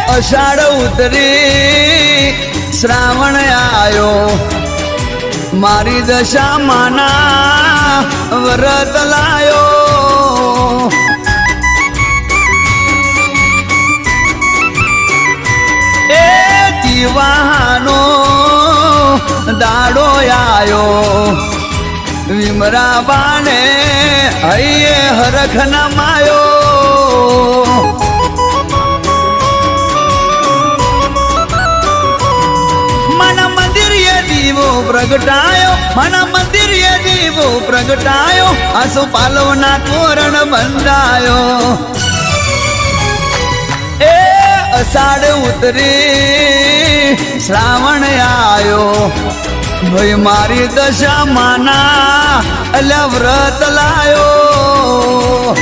અષાઢ ઉતરી શ્રાવણ આયો મારી દશા માના વ્રત લાયો એ દીવાનો દાડો આયો વિમરા બાને હૈયે હરખ ના માયો માના મંદિરે દીવો પ્રગટાયો માના મંદિરે દીવો પ્રગટાયો આસો પાલવના તોરણ બંધાયો એ અષાઢ ઉતરી શ્રાવણ આયો ભાઈ મારી દશા માના અલ્યા વ્રત લાયો